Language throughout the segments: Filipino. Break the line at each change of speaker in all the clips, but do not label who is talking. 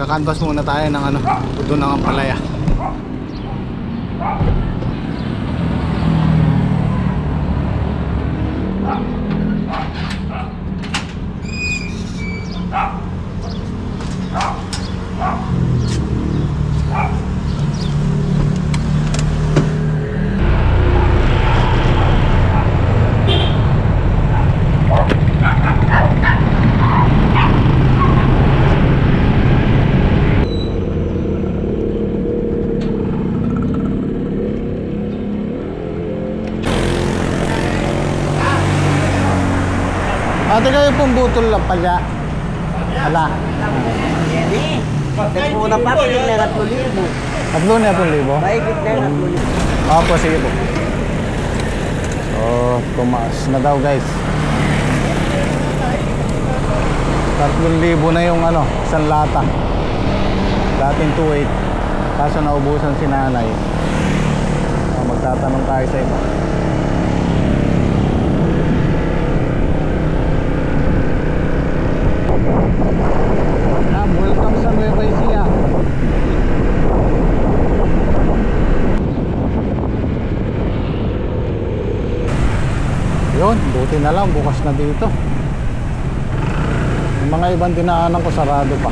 Kakanvas muna tayo ng ano, buto ng ampalaya. Ate kayo pong butol lang pala. Ala.
Nagmuna pa, piling na 3,000.
3,000?
Mahigit na 3,000.
Opo, sige po. So, tumaas na daw guys. 3,000 na yung ano, isang lata. Dating 2,800. Kaso naubusan si nanay. Magtatanong tayo sa iba. Welcome sa Nueva Ecija. Yun, buti na lang bukas na dito. Yung mga ibang dinaanan ko sarado pa.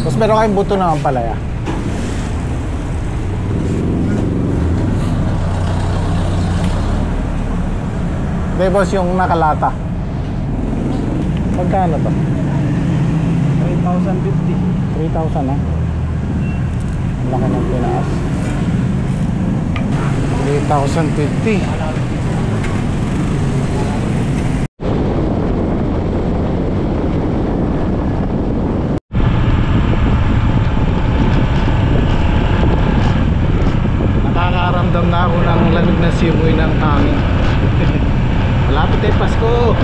Tapos meron kayong buto ng ampalaya. Okay boss, yung nakalata magkano to?
3,050.
3,000 ha? Ang laki ng tinaas. 3,050. Nakakaramdam na ako ng lamig na simoy ng hangin. Malapit ay Pasko.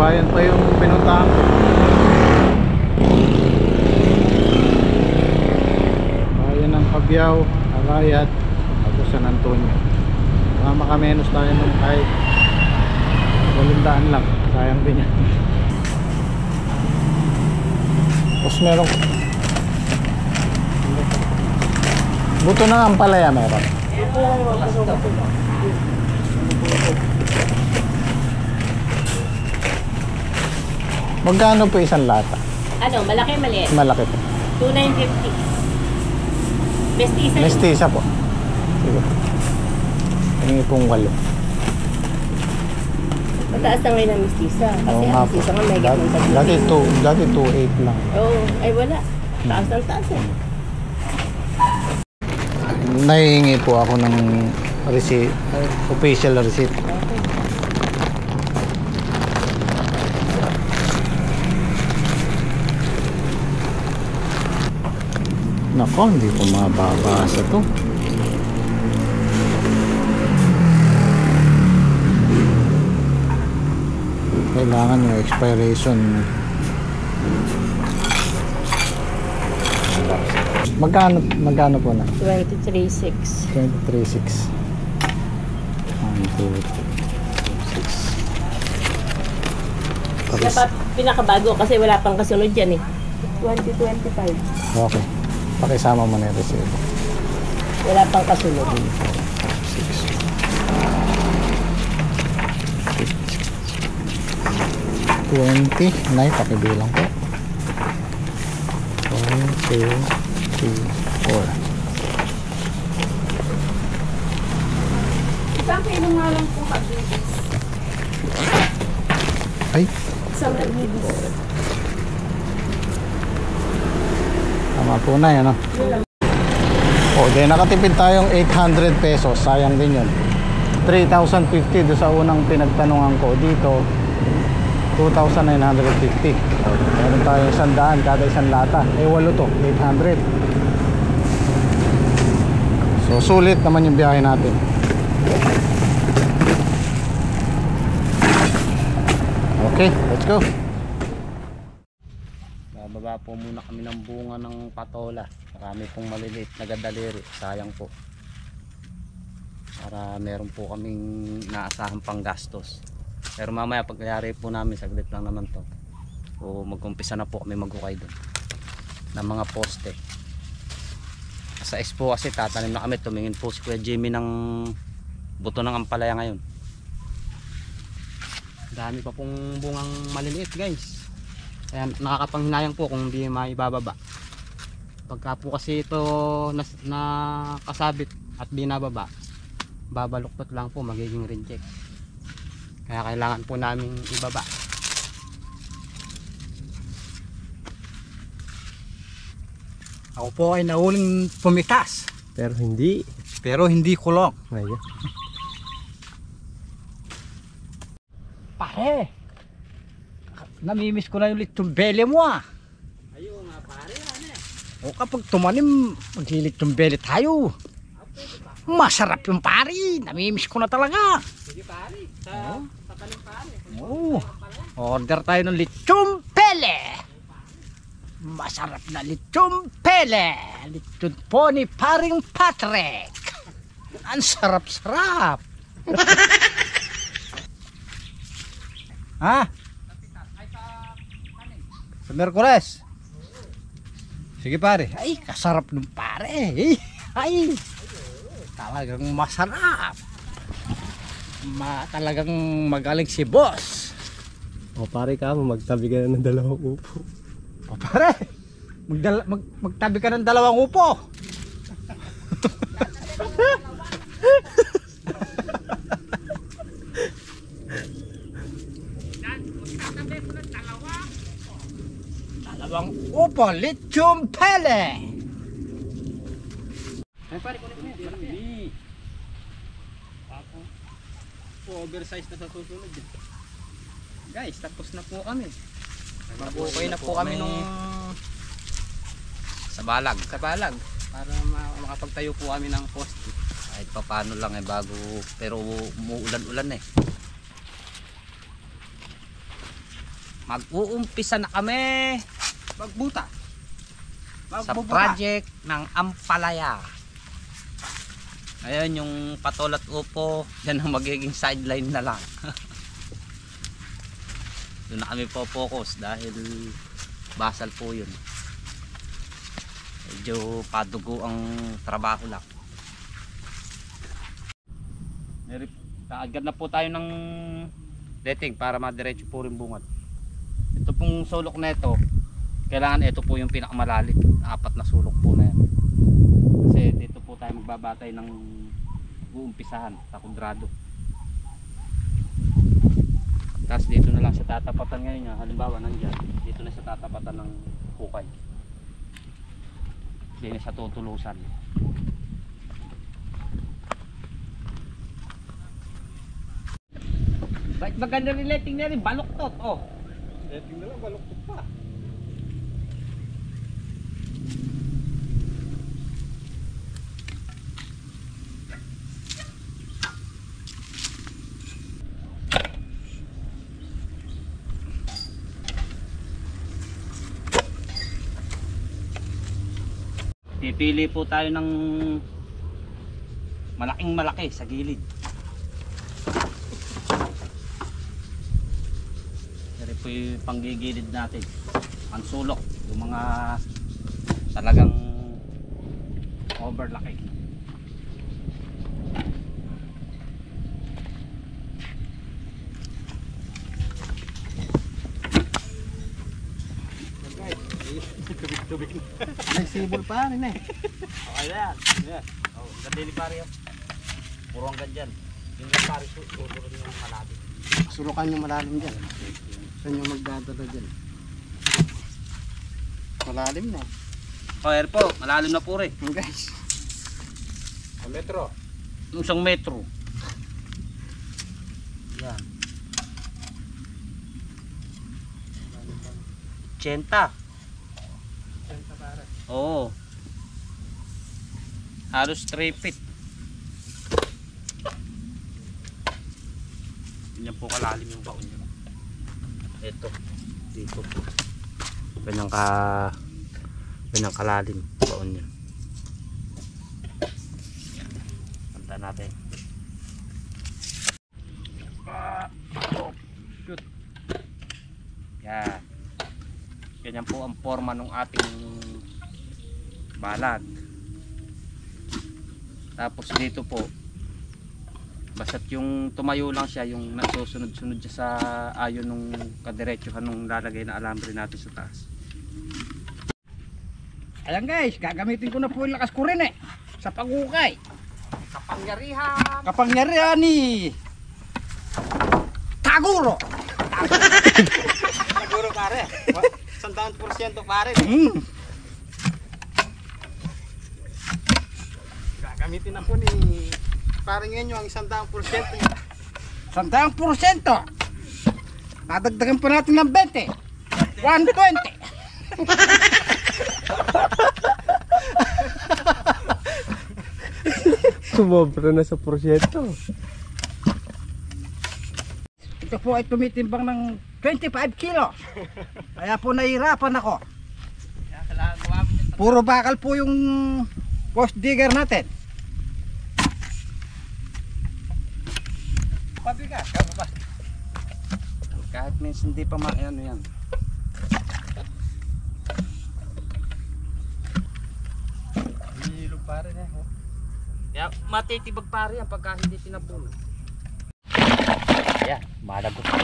Bayan pa yung pinuntahan ko. Bayan ng Pabiao, Arayat, ako San Antonio. Makamenos tayo nung kahit 800 lang. Sayang din yan. Tapos meron buto ng ampalaya meron. Magkano po isang lata?
Ano, malaki maliit?
Malaki po.
2,950. Mestiza.
Mestiza po. Sige. Hingi pong 8.
Mataas na ngayon ang mestiza. Kasi
Oo
ang
nga po.
mestiza nga may gitong
Dati 2,800 lang.
Oo, ay wala. Taas ng taas eh.
Nahihingi po ako ng receipt, official receipt. Nako, hindi ko mababasa to. Kailangan yung expiration. Magkano po na?
23,600.
23,600. 1, 2, 3, 4, 6.
Dapat pinakabago kasi wala pang kasunod yan eh. 2025.
Okay. Pakisama mo na yung receipt.
Wala pang kasunod.
20. Nay, pakibilang po. 1, 2, 3, 4.
Isang kilo nga lang po kabibis.
Ay,
Isang kabibis.
tama po na yan, no? O, di nakatipid tayong 800 pesos. Sayang din yun. 3,050 doon sa unang pinagtanungan ko. Dito 2,950. Meron tayong 100 kada isang lata. Eh, 8 to, 800. So, sulit naman yung biyahe natin. Okay, let's go.
Bababa po muna kami ng bunga ng patola. Marami pong maliliit na gadaliri. Sayang po. Para meron po kaming naasahan pang gastos. Pero mamaya pagyari po namin, saglit lang naman to. So mag-umpisa na po kami maghukay doon ng mga poste. Sa expo kasi tatanim na kami. Tumingin po si Kuya Jimmy ng buto ng ampalaya ngayon. Dami pa pong bungang maliliit guys. Kaya nakakapanghinayang po kung hindi maibababa. Pagka po kasi ito nakasabit at binababa, babaluktot lang po, magiging reject. Kaya kailangan po namin ibaba.
Ako po ay nauling pumitas.
Pero hindi.
Pero hindi kulong.
Ayan.
Pare, namimiss ko na yung lechong bele mo ah.
Ayun nga pare, ano eh.
O kapag tumanim, maglilechong bele tayo. Masarap yung pare. Namimiss ko na talaga.
Sige pare, sa tanim pare.
Oo. Order tayo ng lechong bele. Masarap na lechong bele. Lechon po ni paring Patrick. Ang sarap-sarap. Ha? Sa Merkules. Sige pare. Ay, kasarap ng pare. Ay, talagang masarap. Talagang magaling si boss.
O pare ka mo, magtabi ka na ng dalawang upo.
O pare, magtabi ka ng dalawang upo. Dalawang upo, lechong pele.
Ay pare, kunin mo yan. Hindi. Ako. Oversize na sa susunod. Guys, tapos na po kami. Mag-ukay na po kami nung sa balag. Sa balag. Para makapagtayo po kami ng poste. Kahit pa paano lang eh, bago, pero umuulan-ulan eh. Mag-uumpisa na kami magbuta sa project ng ampalaya. Ngayon yung patol at upo, yan ang magiging sideline na lang. Doon na kami po focus dahil basal po yun. Medyo padugo ang trabaho lang. Kaagad na po tayo ng letting para madiretso po rin bungad. Ito pong sulok na ito, kailangan ito po yung pinakamalalim. 4 na sulok po na yan. Kasi dito po tayo magbabatay ng uumpisahan sa kudrado. Tapos dito na lang sa tatapatan ngayon. Halimbawa nandyan, dito na sa tatapatan ng hukay. Hindi na sa tutulusan. Bakit maganda rin letting na rin? Baluktot, oh.
Letting na lang, baluktot pa.
Pipili po tayo ng malaking malaki sa gilid. Dari po yung panggigilid natin. Ang sulok, yung mga talagang overlaki.
May sibol pa rin eh.
Okay na yan. Yeah. Oh, ganda ni pare yun. Puro hanggang dyan. Yung pare puro rin yung malalim.
Sulukan yung malalim dyan. Saan yung magdadala dyan? Malalim na.
Oh, air po. Malalim na po rin.
Guys. Ang metro.
Yung isang metro. Yan. 80. Oo. Halos 3 feet. Ganyan po kalalim yung baon nyo. ito dito ganyang kalalim baon niya. Punta natin. Shoot. Yan. Ganyan po ang forma ng ating balag. Tapos dito po basta't yung tumayo lang siya, yung nasusunod-sunod siya sa ayon nung kadiretsuhan nung lalagay na alambre natin sa taas.
Ayan guys, gagamitin ko na po yung lakas ko rin sa pagukay. Kapangyarihan ni Taguro.
Taguro pare. 100% pare. Gagamitin na po ni pare ngayon yung 100%.
100%. Dadagdagan pa natin ng 20. 120.
Sumobra na sa porsyento.
Ito po ay tumitimbang ng 25 kilos. Kaya po nahihirapan ako. Puro bakal po yung post digger natin. Pabigat, kababa.
Kahit minsan hindi pa ano yan.
Hilo pa rin
Kaya matitibag pare yan pagka hindi tinabon. Ayan, malagot po.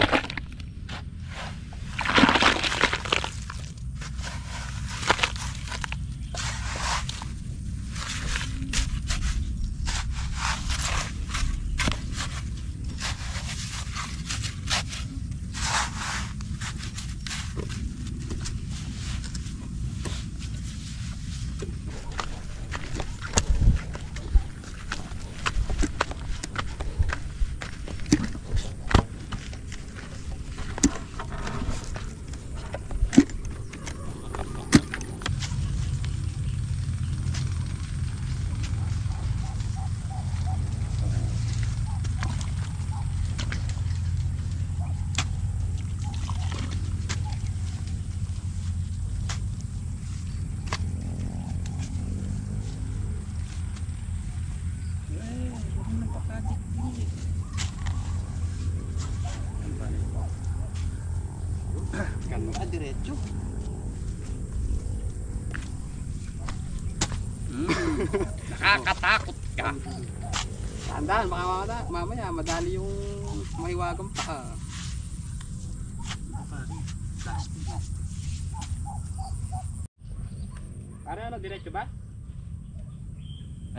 Diretso.
Nakakatakot ka.
Tandaan, baka mamaya madali yung mahiwagang pa. Para ano, diretso ba?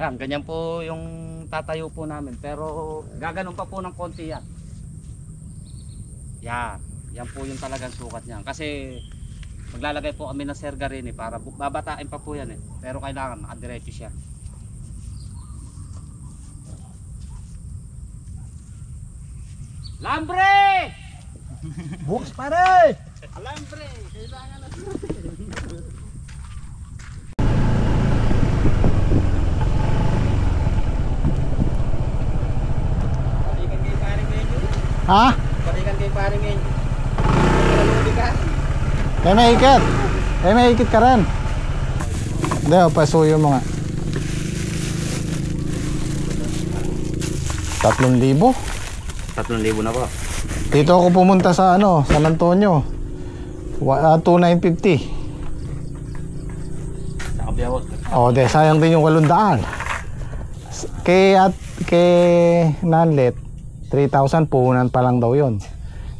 Ayan, ganyan po yung tatayo po namin. Pero gaganon pa po ng konti yan. Yan. Yan po yung talagang sukat niyan. Kasi maglalagay po kami ng serga rin para babatain pa po yan Pero kailangan nakadiretso siya. Lambre!
Bukas pare!
Lambre! Kailangan na. Balikan kay pare medyo.
Ha?
Balikan kay pare medyo.
May ikit. May ikit ka rin. Hindi, pasuyo mo nga. 3,000.
3,000 na po.
Dito ako pumunta sa San Antonio. 2,950.
Nakabiyawot.
Sayang din yung 800. Kay Nanlet 3,000 puhunan pa lang daw yon.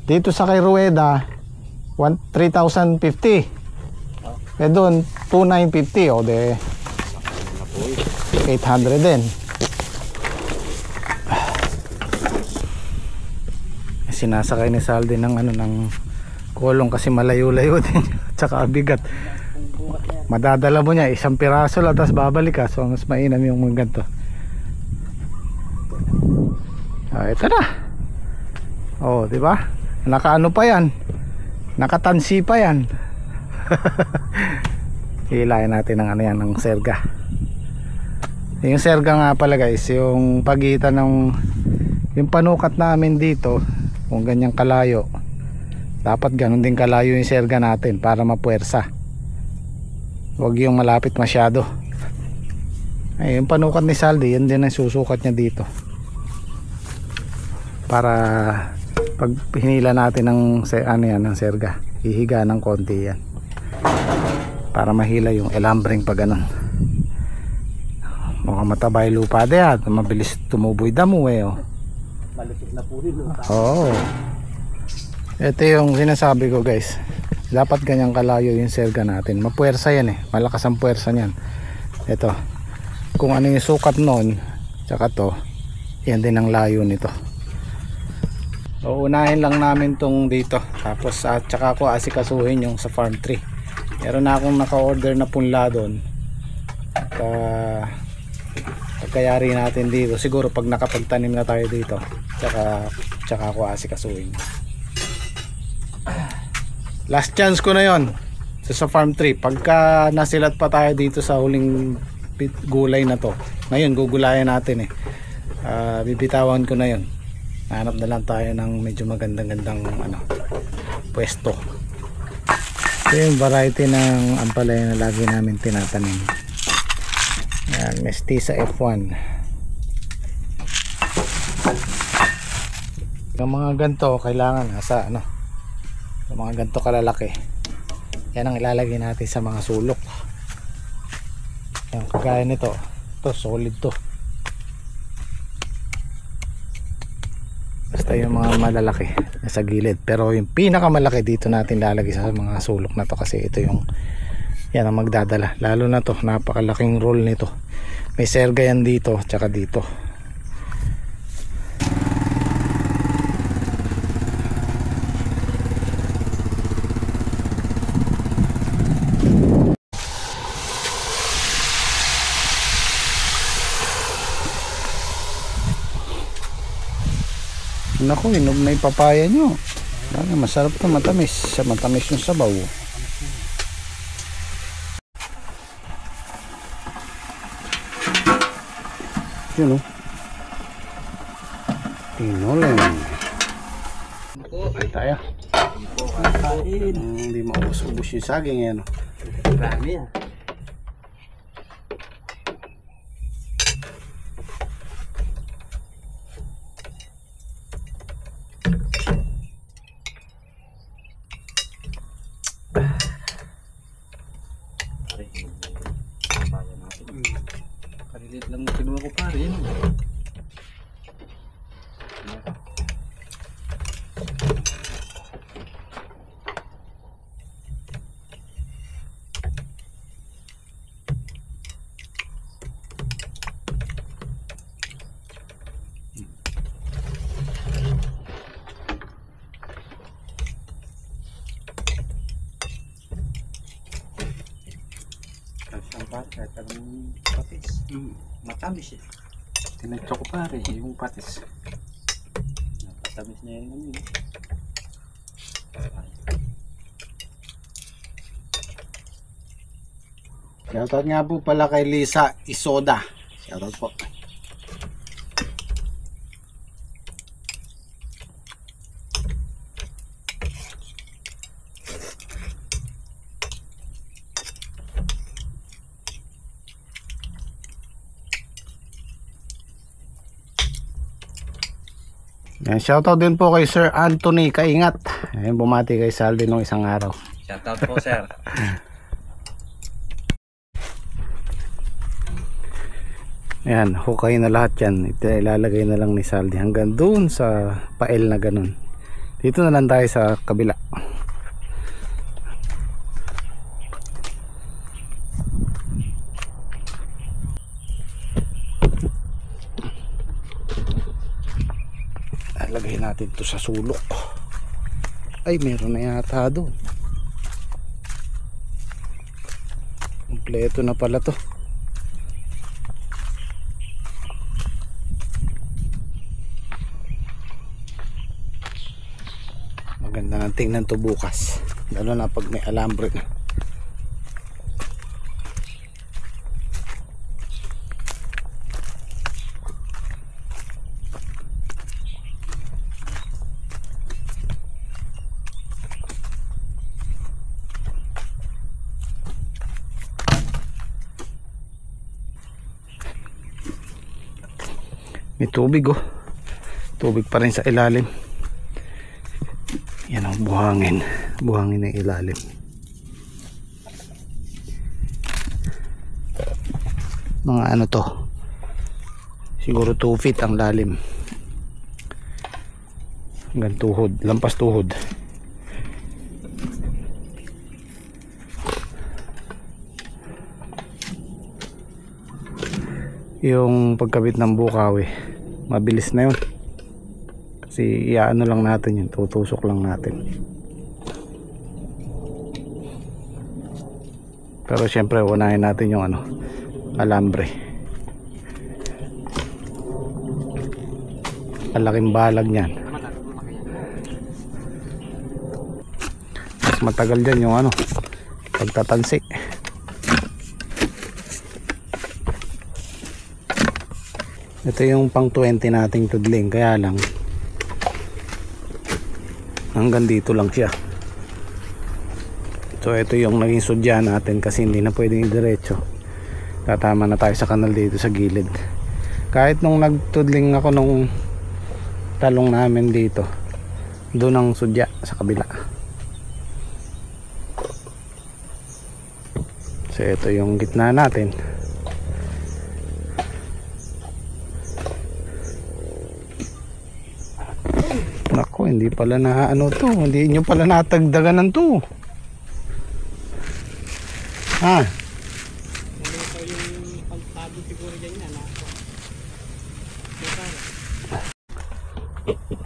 Dito sa kay Rueda 3,050. Doon 2,950 800 din. Sinasakay ni Saldi ng ng kulong kasi malayo-layo din tsaka bigat. Madadala mo niya isang piraso lang tapos babalik ka. So mas mainam yung mga ganito. Ito na. Di ba? Nakaano pa yan? Nakatansi pa yan. Hilahin natin ng yan ng serga. Yung serga nga pala guys, yung pagitan ng yung panukat namin dito, kung ganyang kalayo, Dapat ganun din kalayo yung serga natin para mapuwersa. Huwag yung malapit masyado. Ay, yung panukat ni Saldi, yan din ang susukat niya dito. Para pag hinila natin ng ng serga, hihiga ng konti yan. Para mahila yung elambring pag ganun. Mukhang matabay lupa diyan, mabilis tumuboy damo eh. Oh.
Malusog na po rin.
Oo. Ito yung sinasabi ko guys. Dapat ganyang kalayo yung serga natin. Mapuwersa yan eh. Malakas ang puwersa niyan. Ito. Kung ano yung sukat noon, tsaka to, yan din ang layo nito. Uunahin lang namin tong dito. Tapos tsaka ko asikasuhin yung sa farm 3. Meron na akong naka-order na punla doon. At pagkayari natin dito, siguro pag nakapagtanim na tayo dito, tsaka ko asikasuhin. Last chance ko na yon sa farm 3. Pagka nasilat pa tayo dito sa huling gulay na to, ngayon gugulayan natin eh. Bibitawan ko na yon. Hanap na lang tayo ng medyo magandang pwesto. Ito yung variety ng ampalaya na lagi namin tinatanim. Yan, Mestiza F1. Yung mga ganito kailangan nasa yung mga ganito kalalaki, yan ang ilalagay natin sa mga sulok. Yan, kagaya nito, ito solid to. Basta yung mga malalaki nasa gilid, pero yung pinakamalaki dito natin lalagay sa mga sulok na to, kasi ito yung yan ang magdadala. Lalo na to, napakalaking roll nito. May serga yan dito, tsaka dito. Naku, inog na yung papaya nyo. Masarap to, matamis. Matamis yung sabaw. Yun o. Tinolen. Ay tayo. Hindi maubos-ubos yung saging yan.
Marami yan.
Kalilit lang na kinuha ko pare yun. Kahit anong patis. Matamis eh.
Tinadyo ko pare, yung patis.
Matamis na yan.
Shoutout nga po pala kay Lisa Isoda. Shoutout po. Yan, shoutout din po kay Sir Anthony Kaingat. Ayun, bumati kay Saldi nung isang araw.
Shoutout po sir.
Ayan, hukay na lahat yan. Ito ilalagay na lang ni Saldi hanggang doon sa pael na ganun. Dito na lang tayo sa kabila. Lagay natin to sa sulok. Ay, meron na yata doon. Kompleto na pala to. Maganda nang tingnan to bukas, lalo na pag may alambre na. May tubig oh. Tubig pa rin sa ilalim. Yan ang buhangin. Buhangin ng ilalim. Mga ano to. Siguro 2 feet ang lalim. Hanggang tuhod. Lampas tuhod. Yung pagkabit ng bukaw mabilis na yun. Kasi iaano lang natin yun. Tutusok lang natin. Pero syempre unahin natin yung ano, alambre. Malaking balag niyan. Mas matagal dyan yung ano, pagtatansi. Ito yung pang 20 nating tudling, kaya lang hanggang dito lang siya. So ito yung naging sudya natin kasi hindi na pwedeng diretso. Tatama na tayo sa kanal dito sa gilid. Kahit nung nagtudling ako nung talong namin dito, doon ang sudya sa kabila. So ito yung gitna natin. Nako, hindi pala na ano to, hindi nyo pala natagdagan ng to. Ha?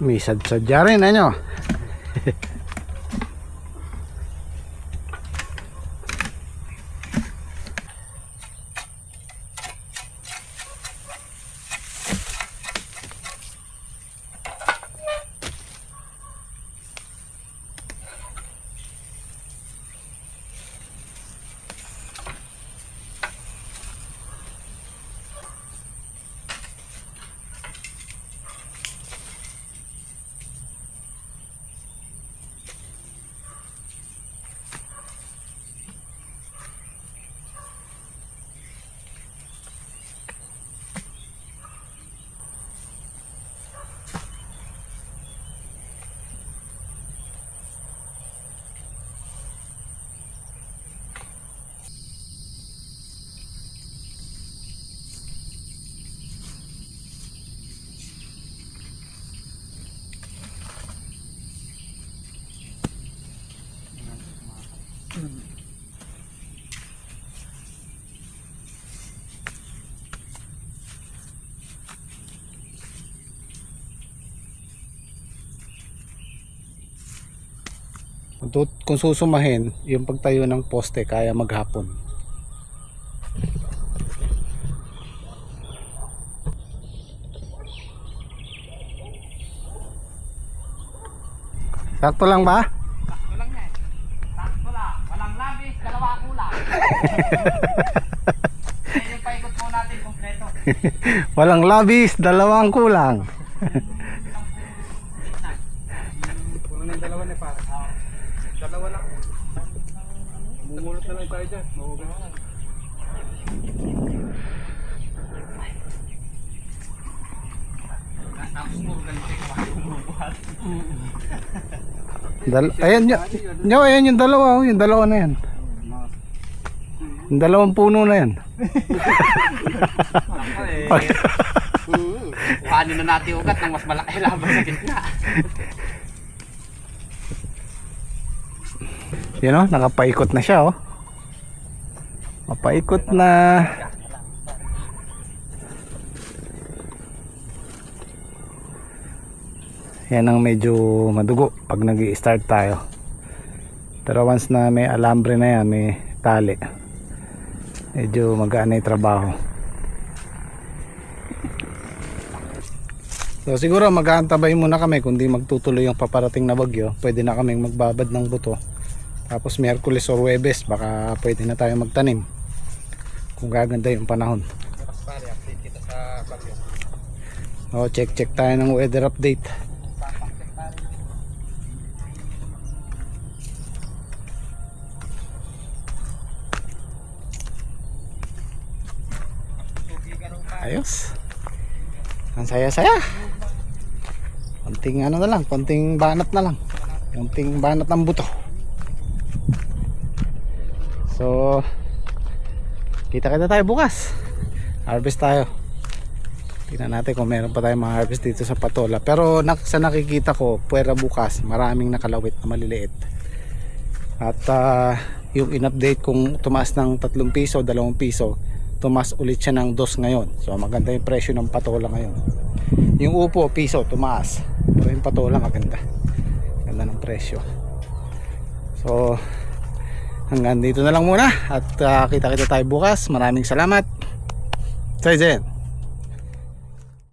May sadsadya rin, ano? Kung susumahin, yung pagtayo ng poste kaya maghapon. Sakto lang ba?
Sakto lang yan. Sakto lang. Walang labis, dalawa kulang. Yung paikot po natin kompleto.
Walang labis, dalawang kulang.
Kulang ng dalawa na para. Dalawa lang. Mumulot na lang tayo dyan. Mahugan.
Ayan ayan yung dalawa, yung dalawa na yan. Yung dalawang puno na yan.
Paano na natin ugat ng mas malaki laban sa gitna?
Yan o, nakapaikot na siya oh. Mapaikot na. Yan ang medyo madugo pag nag-i-start tayo. Pero once na may alambre na yan, may tali, medyo magaan na yung trabaho. So siguro mag-aantabay muna kami kung di magtutuloy yung paparating na bagyo. Pwede na kaming magbabad ng buto. Tapos Miyerkules or Huwebes baka pwede na tayo magtanim kung gaganda yung panahon.
Update kita sa bagyo.
O check tayo ng weather update. Ayos. Ang saya-saya. Konting ano na lang, konting banat na lang. Konting banat ng buto. So, kita-kita tayo bukas. Harvest tayo. Tingnan natin kung meron pa tayong mga harvest dito sa Patola. Pero sa nakikita ko, puwera bukas, maraming nakalawit na maliliit. At yung in-update kung tumaas ng 3 piso, 2 piso, tumaas ulit siya ng 2 ngayon. So maganda yung presyo ng Patola ngayon. Yung upo, piso, tumaas. Pero yung Patola maganda. Ganda ng presyo. So hanggang dito na lang muna. At kita-kita tayo bukas. Maraming salamat. Zaijian.